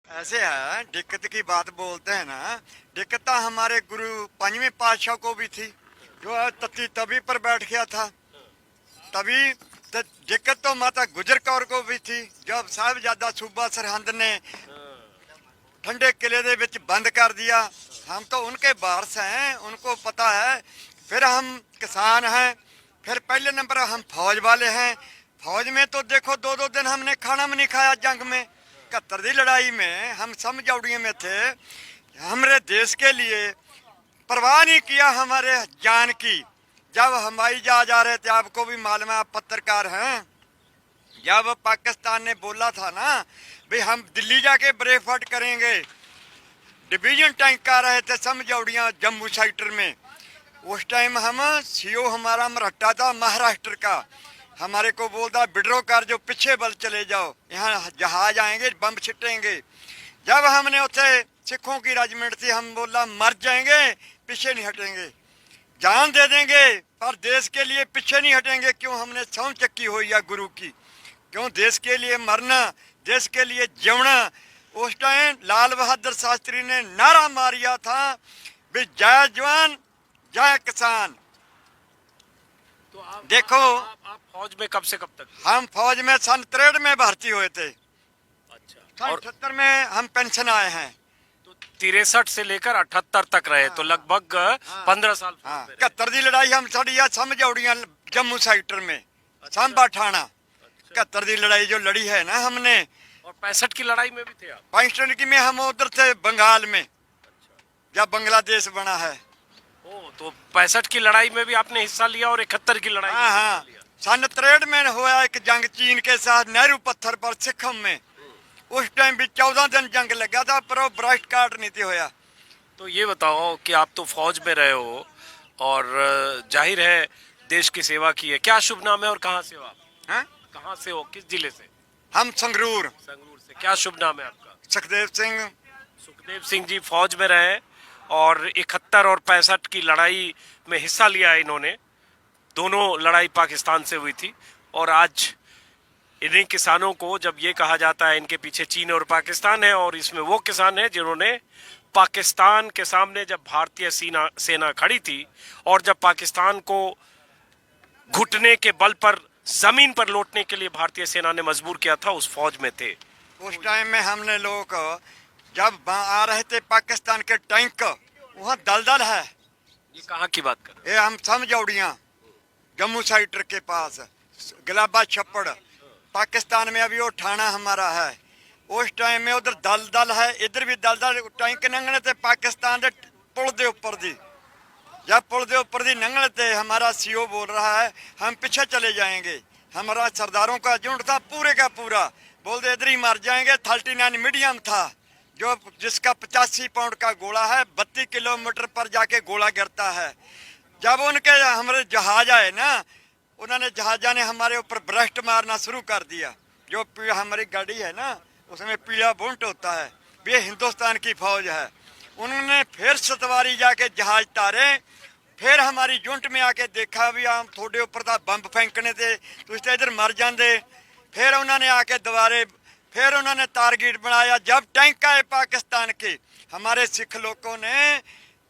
ऐसे है, दिक्कत की बात बोलते हैं ना। दिक्कत तो हमारे गुरु पंचवें पातशाह को भी थी, जो है तत्ती तभी पर बैठ गया था तभी। दिक्कत तो माता गुजर कौर को भी थी, जब साहिबजादा सूबा सरहंद ने ठंडे किले दे विच बंद कर दिया। हम तो उनके वारस हैं, उनको पता है। फिर हम किसान हैं, फिर पहले नंबर हम फौज वाले हैं। फौज में तो देखो 2-2 दिन हमने खाना भी नहीं खाया। जंग में 71 की लड़ाई में हम समझौड़ियों में थे। हमारे देश के लिए परवाह नहीं किया हमारे जान की। जब हवाई जहाज आ रहे थे, आपको भी मालूम है, आप पत्रकार हैं, जब पाकिस्तान ने बोला था ना भाई हम दिल्ली जाके ब्रेकफास्ट करेंगे, डिवीजन टैंक आ रहे थे समझौड़ियाँ जम्मू सेक्टर में। उस टाइम हम सीओ हमारा मरहट्टा था महाराष्ट्र का, हमारे को बोलता विड्रो कर, जो पीछे बल चले जाओ, यहाँ जहाज आएंगे बम छिटेंगे। जब हमने उसे सिखों की रेजिमेंट थी, हम बोला मर जाएंगे पीछे नहीं हटेंगे, जान दे देंगे पर देश के लिए पीछे नहीं हटेंगे। क्यों हमने सौं चक्की हुई है गुरु की, क्यों देश के लिए मरना, देश के लिए जीवना। उस टाइम लाल बहादुर शास्त्री ने नारा मारिया था भी जय जवान जय किसान। तो देखो आप फौज में कब से कब तक थे? हम फौज में सन 63 में भर्ती हुए थे। अच्छा। सन और 78 में हम पेंशन आए हैं। तो 63 से लेकर 78 तक रहे, तो लगभग 15 साल फौज हाँ, में रहे। 71 की लड़ाई हम साड़ी समझौड़ियाँ जम्मू सेक्टर में, सांबा ठाणा। 71 की लड़ाई जो लड़ी है ना हमने, और 65 की लड़ाई में भी थे आप? 65 की में हम उधर थे बंगाल में, जब बांग्लादेश बना है। ओ, तो 65 की लड़ाई में भी आपने हिस्सा लिया और 71 की लड़ाई में हाँ भी हाँ, हिस्सा लिया। सन 63 में हुआ एक जंग चीन के साथ नेहरू पत्थर पर सिखम में। उस टाइम भी 14 दिन जंग लगा था, पर वो ब्रस्ट काट नहीं थी होया। तो ये बताओ कि आप तो फौज में रहे हो और जाहिर है देश की सेवा की है। क्या शुभ नाम है और कहाँ से हो आप? हाँ? कहाँ से हो, किस जिले से? हम संगरूर। संगरूर से। क्या शुभ नाम है आपका? सुखदेव सिंह। सुखदेव सिंह जी फौज में रहे और 71 और 65 की लड़ाई में हिस्सा लिया है इन्होंने। दोनों लड़ाई पाकिस्तान से हुई थी और आज इन्हीं किसानों को जब ये कहा जाता है इनके पीछे चीन और पाकिस्तान है, और इसमें वो किसान है जिन्होंने पाकिस्तान के सामने जब भारतीय सेना खड़ी थी और जब पाकिस्तान को घुटने के बल पर जमीन पर लौटने के लिए भारतीय सेना ने मजबूर किया था, उस फौज में थे। उस टाइम में हमने लोग जब आ रहे थे पाकिस्तान के टैंक, वहाँ दलदल है। ये कहाँ की बात कर? ये हम समझौड़ियाँ जम्मू सेक्टर के पास गुलाबा छप्पड़, पाकिस्तान में अभी वो ठाणा हमारा है। उस टाइम में उधर दलदल है, इधर भी दलदल। टैंक नंगने थे पाकिस्तान के पुल के ऊपर दी, जब पुल के ऊपर दी नंगने थे, हमारा सीओ बोल रहा है हम पीछे चले जाएंगे। हमारा सरदारों का झुंड था पूरे का पूरा, बोलते इधर ही मर जाएंगे। 39 मीडियम था, जो जिसका 85 पाउंड का गोला है, 32 किलोमीटर पर जाके गोला गिरता है। जब उनके हमारे जहाज आए ना, उन्होंने जहाजा ने हमारे ऊपर ब्रस्ट मारना शुरू कर दिया। जो हमारी गाड़ी है ना, उसमें पीला बुंट होता है, ये हिंदुस्तान की फौज है। उन्होंने फिर सतवारी जाके जहाज तारे, फिर हमारी यूनिट में आके देखा भी हम थोड़े ऊपर था बंब फेंकने थे, तो इस इधर मर जाते। फिर उन्होंने आके दोबारे फिर उन्होंने टारगेट बनाया। जब टैंक आए पाकिस्तान के, हमारे सिख लोगों ने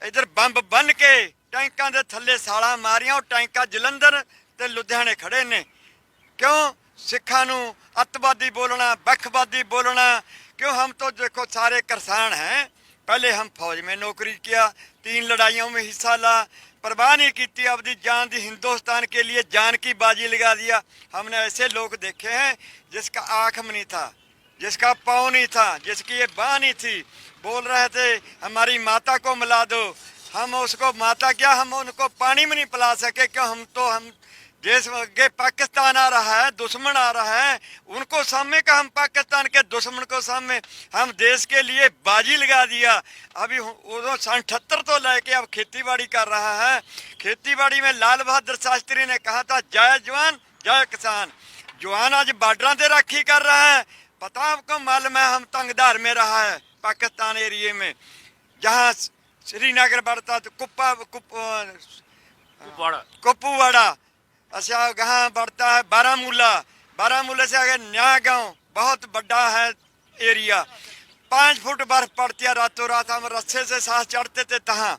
इधर बंब बन के टैंकों के थले साड़ा मारिया, और टैंका जलंधर ते लुधियाने खड़े ने। क्यों सिखा नू अतवादी बोलना, बखवादी बोलना? क्यों? हम तो देखो सारे किसान हैं, पहले हम फौज में नौकरी किया, 3 लड़ाइयों में हिस्सा ला, परवाह नहीं की अपनी जान दी, हिंदुस्तान के लिए जान की बाजी लगा दिया। हमने ऐसे लोग देखे हैं जिसका आँख में नहीं था, जिसका पाँव नहीं था, जिसकी ये बाँह नहीं थी, बोल रहे थे हमारी माता को मिला दो। हम उसको माता क्या, हम उनको पानी में नहीं पिला सके। क्यों? हम देश के पाकिस्तान आ रहा है, दुश्मन आ रहा है, उनको सामने का, हम पाकिस्तान के दुश्मन को सामने हम देश के लिए बाजी लगा दिया। अभी वो सन 78 तो लेके अब खेती बाड़ी कर रहा है। खेती बाड़ी में लाल बहादुर शास्त्री ने कहा था जय जवान जय किसान। जवान आज बॉर्डर से राखी कर रहा है। पता आपको मालूम है, हम तंगधार में रहा है पाकिस्तान एरिए में, जहाँ श्रीनगर बढ़ता तो कुपवाड़ा, अच्छा यहाँ बढ़ता है बारामूला, बारामूला से आगे नया गांव, बहुत बड़ा है एरिया। 5 फुट बर्फ पड़ती है रातों रात। हम रस्से से सांस चढ़ते थे तहाँ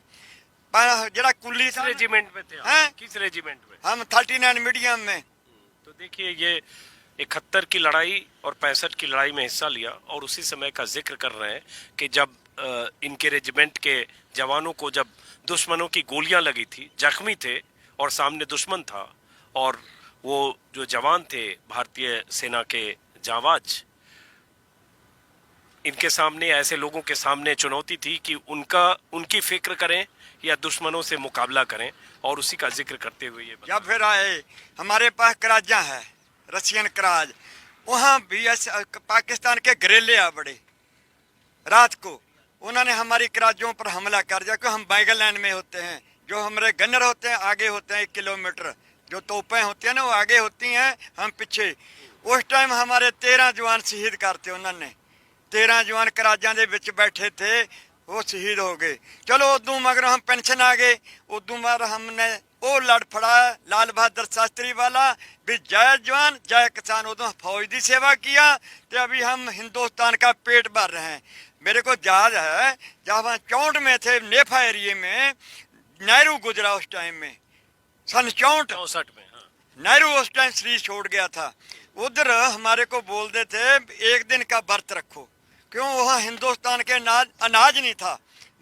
जरा कुल्ली किस था ना, रेजिमेंट में थे आप? हैं? किस रेजिमेंट में? हम 39 मीडियम में। तो देखिए ये 71 की लड़ाई और 65 की लड़ाई में हिस्सा लिया और उसी समय का जिक्र कर रहे हैं कि जब इनके रेजिमेंट के जवानों को जब दुश्मनों की गोलियां लगी थी, जख्मी थे और सामने दुश्मन था, और वो जो जवान थे भारतीय सेना के जांबाज, इनके सामने, ऐसे लोगों के सामने चुनौती थी कि उनकी फिक्र करें या दुश्मनों से मुकाबला करें, और उसी का जिक्र करते हुए ये जब फिर आए हमारे पास कराजा है, रशियन कराज, वहाँ भी पाकिस्तान के गरेले आ बड़े। रात को उन्होंने हमारी कराजों पर हमला कर दिया, क्योंकि हम बैगल लाइन में होते हैं। जो हमारे गन्नर होते हैं आगे होते हैं 1 किलोमीटर, जो तोपें होती हैं ना वो आगे होती हैं, हम पीछे। उस टाइम हमारे 13 जवान शहीद करते उन्होंने। 13 जवान कराजा दे विच बैठे थे, वो शहीद हो गए। चलो उदू मगर हम पेंशन आ गए। उदू मगर हमने वो लड़ फड़ा लाल बहादुर शास्त्री वाला भी, जय जवान जय किसान। उदो फौज की सेवा किया, तो अभी हम हिंदुस्तान का पेट भर रहे हैं। मेरे को याद है जब हम 64 में थे, नेफा एरिए में नेहरू गुजरा उस टाइम में, सन 64 में। हाँ। नेहरू उस टाइम शरीर छोड़ गया था। उधर हमारे को बोलते थे 1 दिन का व्रत रखो, क्यों वहाँ हिंदुस्तान के अनाज नहीं था।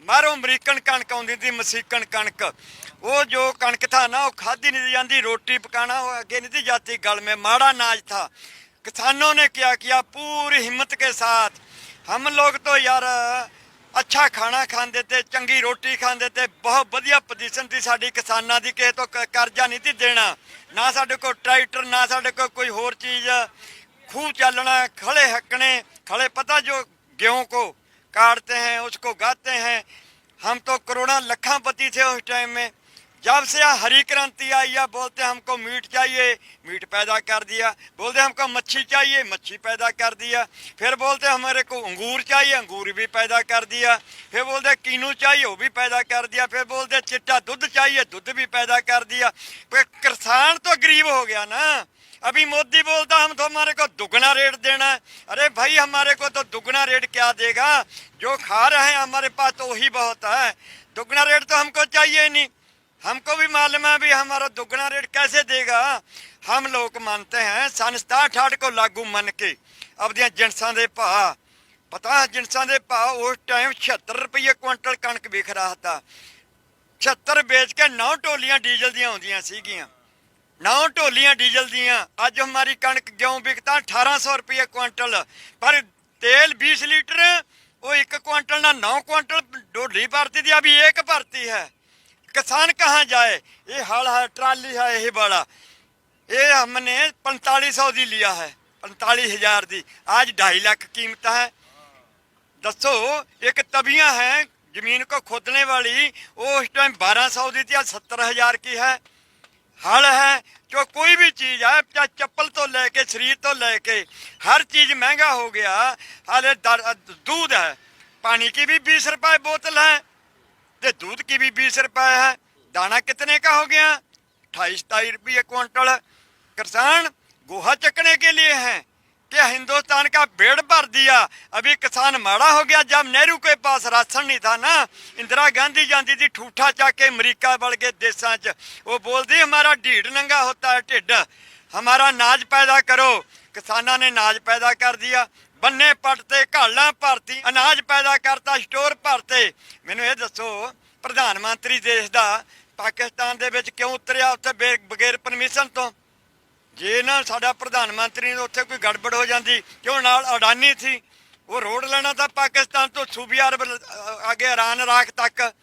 मारो अमरीकन कणक आती थी, मसीकन कणक। वो जो कणक था ना वो खाधी नहीं जाती, रोटी पकाना वो आगे नहीं थी जाती गल में, माड़ा अनाज था। किसानों ने क्या किया, पूरी हिम्मत के साथ। हम लोग तो यार अच्छा खाना खाते थे, चंगी रोटी खाते थे, बहुत बढ़िया पोजीशन थी साडी किसानां दी। किसे तो कर्जा नहीं थी देना, ना साडे को ट्रैक्टर, ना साडे को कोई होर चीज़। खूब चलना, खड़े हकने, खड़े पता जो गेहूं को काटते हैं उसको गाते हैं। हम तो करोड़ों लखापति थे उस टाइम में। जब से हरी क्रांति आई है, बोलते हमको मीट चाहिए, मीट पैदा कर दिया। बोलते हमको मच्छी चाहिए, मच्छी पैदा कर दिया। फिर बोलते हमारे को अंगूर चाहिए, अंगूर भी पैदा कर दिया। फिर बोलते कीनू चाहिए, वो भी पैदा कर दिया। फिर बोलते चिट्टा दूध चाहिए, दूध भी पैदा कर दिया। फिर किसान तो गरीब हो गया ना। अभी मोदी बोलता हम तो हमारे को दुगना रेट देना है। अरे भाई हमारे को तो दुगना रेट क्या देगा, जो खा रहे हैं हमारे पास तो वही बहुत है। दुगना रेट तो हमको चाहिए नहीं। हमको भी मालूम है भी हमारा दुगना रेट कैसे देगा। हम लोग मानते हैं सन 67 को लागू मन के अब दियां जिनसां दे भाव, पता है जिनसां दे भाव उस टाइम 76 रुपये क्विंटल कणक बिक रहा था। 76 बेच के 9 टोलियां डीजल दियां आउंदियां सीगियां, 9 टोलियां डीजल दियां। अज हमारी कणक गेहूं बिकता 1800 रुपये क्विंटल, पर तेल 20 लीटर वो 1 क्विंटल ना 9 क्विंटल ढोली भरती थी, अभी 1 भरती है। किसान कहाँ जाए। ये हल है, ट्राली है यही बड़ा, ये हमने 4500 दी लिया है, 45,000 दी। आज 2.5 लाख कीमत है। दसो एक तबियां हैं जमीन को खोदने वाली, वो उस टाइम 1200 दी थी, आज 70,000 की है। हल है जो कोई भी चीज है, चाहे चप्पल तो लेके शरीर तो लेके हर चीज महंगा हो गया। हाले दूध है, पानी की भी 20 रुपए बोतल है, ते दूध की भी 20 रुपए है। दाना कितने का हो गया, 28-27 रुपये क्विंटल। किसान गोहा चकने के लिए हैं कि हिंदुस्तान का पेट भर दिया। अभी किसान माड़ा हो गया। जब नेहरू के पास राशन नहीं था ना, इंदिरा गांधी जाती थी ठूठा चाके अमरीका बढ़ के देशों च, वो बोलती हमारा ढीड नंगा होता है, ढिड हमारा नाज पैदा करो। किसानों ने नाज पैदा कर दिया, बन्ने पटते, घाला भरती, अनाज पैदा करता, स्टोर भरते। मैनू ये दसो प्रधानमंत्री देश का पाकिस्तान दे विच क्यों उतरिया उत्थे बगैर परमिशन तो। जे ना साडा प्रधानमंत्री ने उत्थे कोई गड़बड़ हो जाती, क्यों नाल अडानी थी, वो रोड लेना था पाकिस्तान तो सूबिया अरब आगे ईरान इराक तक।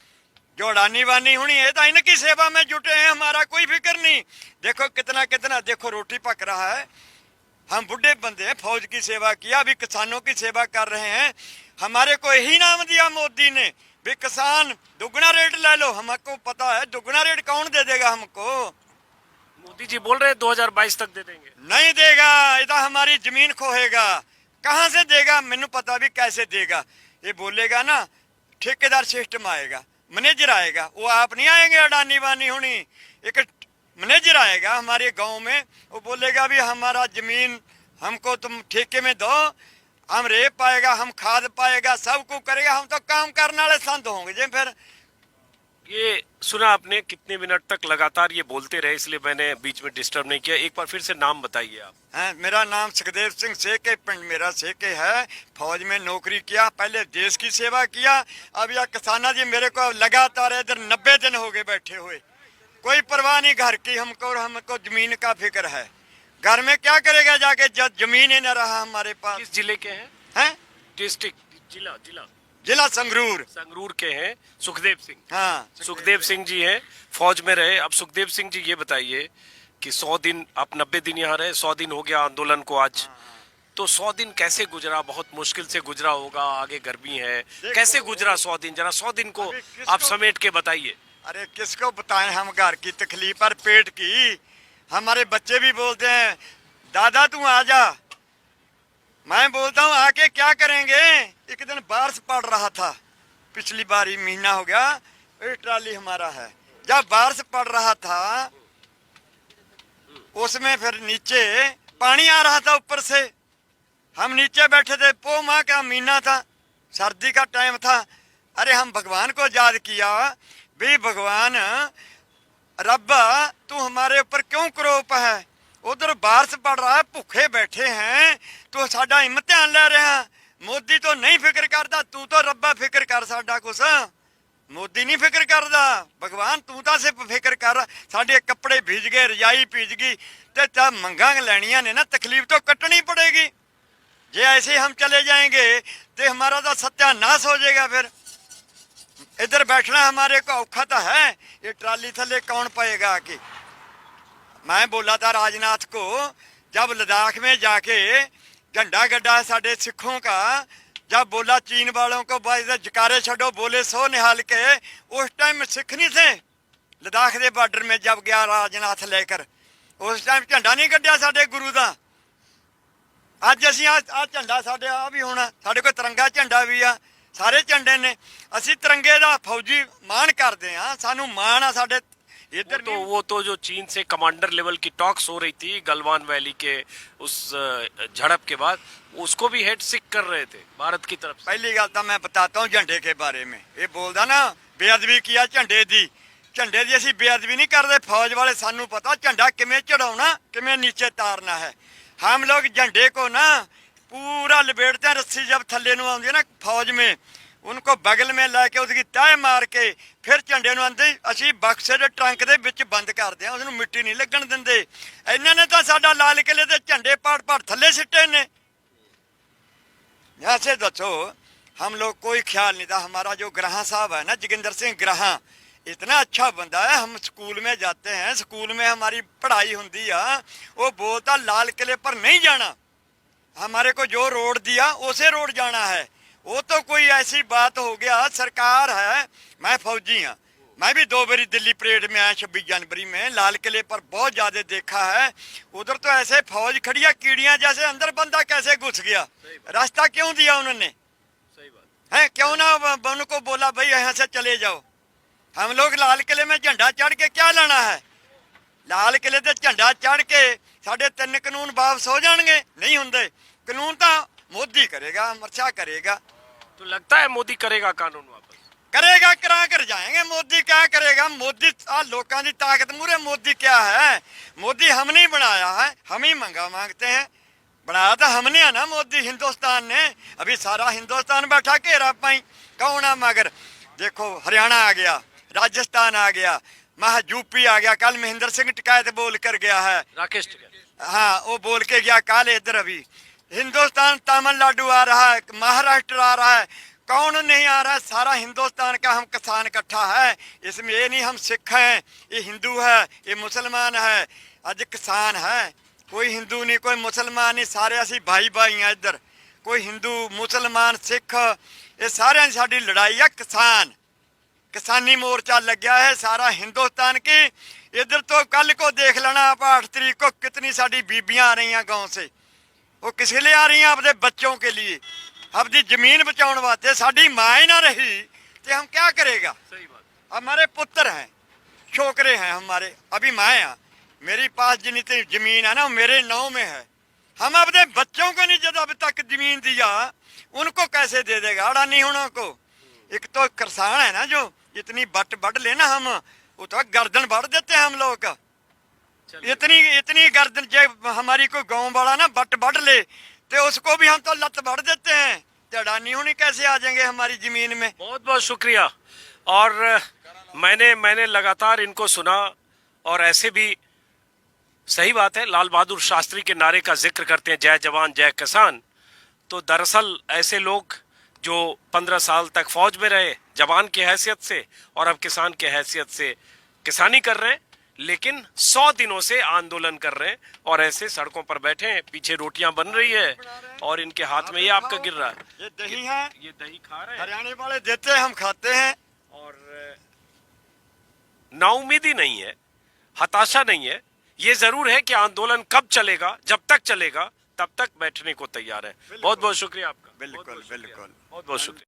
जो अडानी वानी हुई है तो इनकी सेवा में जुटे हैं, हमारा कोई फिक्र नहीं। देखो कितना कितना, देखो रोटी पक रहा है। हम बुढ़े बंदे हैं, फौज की सेवा किया, अभी किसानों की सेवा कर रहे हैं। हमारे को यही नाम दिया मोदी ने भी किसान दुगना रेट ले लो। हमको पता है दुगना रेट कौन दे देगा हमको। मोदी जी बोल रहे हैं 2022 तक दे देंगे। नहीं देगा, इधर हमारी जमीन खोएगा। कहाँ से देगा, मैनू पता भी कैसे देगा। ये बोलेगा ना ठेकेदार सिस्टम आएगा, मैनेजर आएगा, वो आप नहीं आएंगे अडानी वानी होनी। एक मैनेजर आएगा हमारे गांव में, वो बोलेगा भी हमारा जमीन हमको तुम ठेके में दो, हम रेत पाएगा, हम खाद पाएगा, सब कुछ करेगा। हम तो काम करने वाले संत होंगे जी। फिर ये सुना आपने, कितने मिनट तक लगातार ये बोलते रहे, इसलिए मैंने बीच में डिस्टर्ब नहीं किया। एक बार फिर से नाम बताइए आप। हैं, मेरा नाम सुखदेव सिंह सेके, पिंड मेरा सेके है। फौज में नौकरी किया, पहले देश की सेवा किया। अब यह किसाना जी मेरे को लगातार इधर 90 दिन हो गए बैठे हुए, कोई परवाह नहीं घर की हमको, और हमको जमीन का फिक्र है। घर में क्या करेगा जाके जब जमीन ही न रहा हमारे पास। किस जिले के हैं? हैं? डिस्ट्रिक्ट, जिला जिला जिला संगरूर। संगरूर के हैं सुखदेव सिंह। हाँ, सुखदेव सिंह जी हैं, फौज में रहे। अब सुखदेव सिंह जी ये बताइए कि 100 दिन, आप 90 दिन यहाँ रहे, 100 दिन हो गया आंदोलन को आज, तो 100 दिन कैसे गुजरा? बहुत मुश्किल से गुजरा होगा, आगे गर्मी है, कैसे गुजरा 100 दिन? जरा 100 दिन को आप समेट के बताइए। अरे किसको बताएं हम घर की तकलीफ और पेट की। हमारे बच्चे भी बोलते हैं दादा तू आ जा, मैं बोलता हूँ आके क्या करेंगे। एक दिन बारिश पड़ रहा था, पिछली बार ही महीना हो गया, ये ट्राली हमारा है, जब बारिश पड़ रहा था उसमें फिर नीचे पानी आ रहा था ऊपर से। हम नीचे बैठे थे, पो माह का महीना था, सर्दी का टाइम था। अरे हम भगवान को याद किया, भी भगवान रब्बा तू हमारे ऊपर क्यों क्रोप है? उधर बारिश पड़ रहा है, भूखे बैठे हैं, तो साडा इम्तिहान ले रहा। मोदी तो नहीं फिक्र करता, तू तो रब्बा फिक्र कर साडा कुछ। मोदी नहीं फिक्र करता, भगवान तू तो सिर्फ फिक्र कर। साडे कपड़े भीज गए, रजाई भीज गई, तो मंगा लैनियां ने ना, तकलीफ तो कटनी पड़ेगी। जे ऐसे हम चले जाएंगे तो हमारा तो सत्यानाश हो जाएगा। फिर इधर बैठना हमारे को औखा तो है, ये ट्राली थले कौन पाएगा आके। मैं बोला था राजनाथ को, जब लद्दाख में जाके झंडा गड्ढा है साढ़े सिखों का, जब बोला चीन वालों को भाई जकारे छड़ो, बोले सो निहाल के, उस टाइम में सिख नहीं थे लद्दाख के बॉर्डर में। जब गया राजनाथ लेकर, उस टाइम झंडा नहीं गड्ढिया साढ़े गुरु का। ਅੱਜ ਅਸੀਂ ਆ ਝੰਡਾ ਸਾਡੇ ਆ ਵੀ ਹੋਣਾ, ਸਾਡੇ ਕੋਲ ਤਿਰੰਗਾ ਝੰਡਾ ਵੀ ਆ, ਸਾਰੇ ਝੰਡੇ ਨੇ। ਅਸੀਂ ਤਿਰੰਗੇ ਦਾ ਫੌਜੀ ਮਾਣ ਕਰਦੇ ਆ, ਸਾਨੂੰ ਮਾਣ ਆ ਸਾਡੇ इधर। वो तो जो चीन से कमांडर लेवल की टॉक्स हो रही थी गलवान वैली के उस झड़प के बाद, उसको भी हेड सिक कर रहे थे भारत की तरफ से। पहली गल तो मैं बताता हूँ झंडे के बारे में। ये बोलता ना बेअदबी किया झंडे दी, झंडे की असी बेअदबी नहीं करते। फौज वाले सानू पता झंडा किमें चढ़ाना, किमें नीचे तारना है। हम लोग झंडे को ना पूरा लपेटते हैं, रस्सी जब थल्ले नू आउंदी है ना फौज में, उनको बगल में लैके उसकी तह मार के फिर झंडे नू आंदे असी बक्से दे ट्रंक दे विच बंद करते हैं, उसनू मिट्टी नहीं लगन दिंदे। इन्हां ने तो साडा लाल किले दे झंडे पाड़ पाड़ थल्ले सिੱਟੇ ने। ऐसे दसो हम लोग कोई ख्याल नहीं था। हमारा जो ग्राहा साहब है ना, जोगिंदर सिंह ग्राहा, इतना अच्छा बंदा है। हम स्कूल में जाते हैं, स्कूल में हमारी पढ़ाई होती है, वो बोलता लाल किले पर नहीं जाना, हमारे को जो रोड दिया उसे रोड जाना है। वो तो कोई ऐसी बात हो गया, सरकार है, मैं फौजी हाँ, मैं भी 2 बारी दिल्ली परेड में आया 26 जनवरी में, लाल किले पर बहुत ज्यादा देखा है। उधर तो ऐसे फौज खड़ी है कीड़ियां जैसे, अंदर बंदा कैसे घुस गया, रास्ता क्यों दिया उन्होंने? सही बात है, क्यों ना उनको बोला भाई यहाँ से चले जाओ। हम लोग लाल किले में झंडा चढ़ के क्या लेना है? लाल किले ते झंडा चढ़ के साढ़े 3 कानून वापस हो जाएंगे? नहीं होंगे। कानून तो मोदी करेगा, अमृतशाह करेगा। तो लगता है मोदी करेगा कानून वापस? करेगा, करा कर जाएंगे। मोदी क्या करेगा? मोदी लोगों की ताकत मूरे मोदी क्या है? मोदी हमने ही बनाया है, हम ही मंगा मांगते हैं। बनाया तो हमने है ना मोदी, हिंदुस्तान ने। अभी सारा हिंदुस्तान बैठा घेरा पाई, कौन है मगर? देखो हरियाणा आ गया, राजस्थान आ गया, महा यूपी आ गया। कल महेंद्र सिंह टिकायत बोल कर गया है, राकेश टिकैत। हाँ वो बोल के गया कल। इधर अभी हिंदुस्तान तमिलनाडु आ रहा है, महाराष्ट्र आ रहा है, कौन नहीं आ रहा है? सारा हिंदुस्तान का हम किसान इकट्ठा है। इसमें ये नहीं हम सिख हैं, ये हिंदू है, ये मुसलमान है। अज किसान है, कोई हिंदू नहीं, कोई मुसलमान नहीं, सारे असी भाई भाई हैं। इधर कोई हिंदू मुसलमान सिख, ये सारे साड़ी लड़ाई है किसान। किसानी मोर्चा लग्या है सारा हिंदुस्तान की। इधर तो कल को देख लेना आप, 8 तारीख को कितनी साड़ी बीबियां आ रही हैं गांव से। वो किस लिए आ रही हैं? अपने बच्चों के लिए, अपनी जमीन बचाने वास्ते। साड़ी माँ ही ना रही तो हम क्या करेगा? सही बात। हमारे पुत्र हैं, छोकरे हैं हमारे, अभी माँ हैं। मेरी पास जितनी जमीन है ना, मेरे नाव में है। हम अपने बच्चों को नहीं जब अब तक जमीन दिया, उनको कैसे दे देगा अडानी होना को। एक तो किसान है ना, जो इतनी बट बढ़ लेना हम, वो तो गर्दन बढ़ देते हैं हम लोग का। इतनी इतनी गर्दन, जब हमारी कोई गांव वाला ना बट बढ़ ले तो उसको भी हम तो लत बढ़ देते हैं, तो अडानी होनी कैसे आ जाएंगे हमारी जमीन में। बहुत बहुत शुक्रिया। और मैंने लगातार इनको सुना, और ऐसे भी सही बात है, लाल बहादुर शास्त्री के नारे का जिक्र करते हैं, जय जवान जय किसान। तो दरअसल ऐसे लोग जो 15 साल तक फौज में रहे जवान की हैसियत से, और अब किसान की हैसियत से किसानी कर रहे हैं, लेकिन 100 दिनों से आंदोलन कर रहे हैं, और ऐसे सड़कों पर बैठे हैं, पीछे रोटियां बन रही है और इनके हाथ में ये आपका गिर रहा है। ये दही है, ये दही खा रहे हैं, हरियाणा वाले देते हैं, हम खाते हैं। और नाउमीदी नहीं है, हताशा नहीं है। ये जरूर है कि आंदोलन कब चलेगा, जब तक चलेगा तब तक बैठने को तैयार है। बहुत बहुत शुक्रिया आपका। बिल्कुल बिल्कुल। बहुत बहुत शुक्रिया।